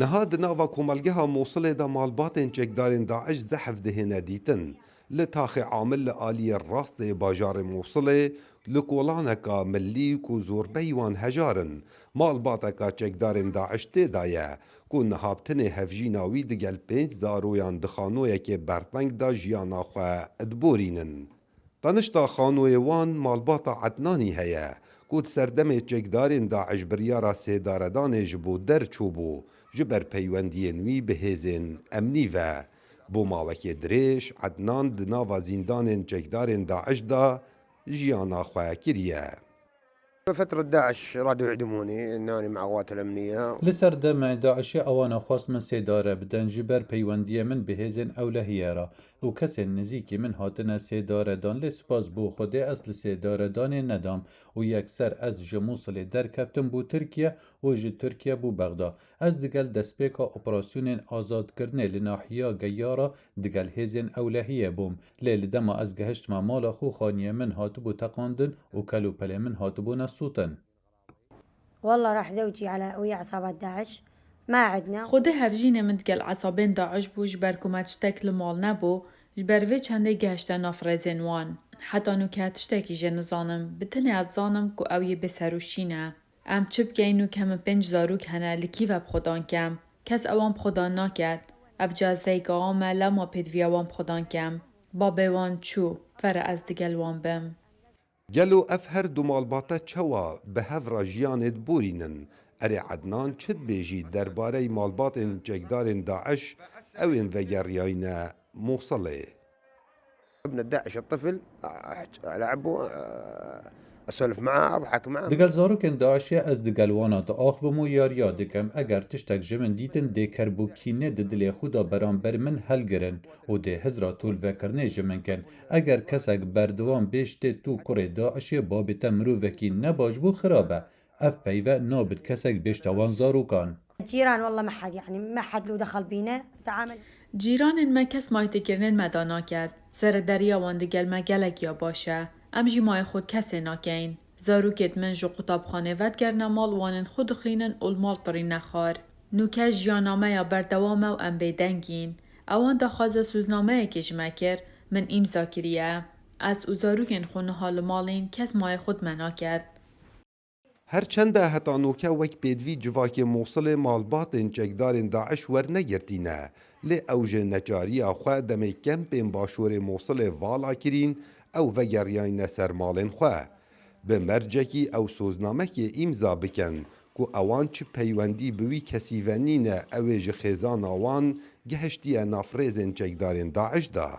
نهاد ناوا کومەلگەها مووسڵێ دا ماڵباتên çekdarên Daeş zehf dihêne dîtin. Li taxê amil li aliyê rastê bajarê Mosulê li kolaneka millî ku zorbeyî wan hejarin, malbateka çekdarên Daeş têda ye ku nihabtinê hevjîna wî digel 5 zaroyan di xanoyekê berteng da jiyana xwe edborînin. Danişta xanoyê wan malbata Ednanî heye ku di serdemê çekdarên Daeş biryara sêdaredanê ji bo derçûbû ji ber peywendiyên wî bi hêzên emnî ve. Bo mawekê dirêj, Ednan di nava zîndanên çekdarên Daeş da jiyana xwe kiriye. فترة داعش رادوا يعدموني انني مع قوات الامنية. لسر دمع داعش اوانا خواست من سيداره بدن جبر پیوندیه من بهزن اولهیه را و کسی نزیکی من هاتنه سیداره دان لسپاس بو خوده اصل سیداره دان ندام و یکسر از جموصل در کپتن بو ترکیه و جی ترکیه بو بغدا از دگل دسپیکا اپراسیون آزاد کرنه لناحیه گیارا دگل هزن اولهیه بوم لیل دما از گهشت ما مالا خو خانیه من هاتو بو تقاندن و کلو پلی من هاتو بو نسوتن. والله راح زوجي على ويا عصابات داعش ما عدنا خود هفجینه من دگل عصابین داعش بو جبر کمت شتک لمال نبو جبر وی چنده گهشتن نافرزین وان حتی نو که تشتکی جنزانم بتنی از زانم که اوی بسروشینه ام چپ گینو کم 5 زاروک هنه لکی و بخودان کم کس اوان بخودان ناکد اف جازده گامه لما پیدوی اوان بخودان کم بابه وان چو فر از دگل وان بم Gelo ev her du malbata çawa bi hev ra jiyanê borînin. Erê Ednan çi dibêjî derbareyê malbatên çekdarên Daeş ewên vegeriyayîne Mosulê. ابن داعش الطفل العبه اسولف معه اضحك معه. دگل زاروکن داعشی از دگل وانا دا آخومو یاریا دکم اگر تشتک جمن دیتن دی کربوکینه د دل خدا برانبر من هل گرن و دی هزرا طول وکرنه جمن کن اگر کسک بردوان بیشته تو کره داعشی بابتا مروفکی نباش بو خرابه اف پیوه نابد کسک بیشتوان زاروکان. الجيران والله ما حد يعني ما حد له دخل بينا تعامل جیران ما کس مایت کرنن مدانا کرد سر دریا وان دگل ما گلک یا باشه ام جی مای خود کسی ناکین زاروکت من جو قطابخانه ود گرنه مال وانن خود خینن اول مال پری نخار نوکش جیانامه یا بردوامه و ام بیدنگین اوان دا خوازه سوزنامه کش مکر من امضا کریه از او زاروکن خونه حال مالین کس مای خود منا کرد Herçende heta noke wek pêdivî civakê Mosulê malbatên çekdarên Daeş wernegirtîne, lê ew ji necariya xwe demê kempên başûrê Mosulê vala kirîn ew vegeriyayîne ser malên xwe. Bi mercekî ew soznamekê îmza bikin ku ewan çi peywendî bi wî kesîvenîne ew ê ji xêzana wan gihiştiye nafrêzên çekdarên Daeş da.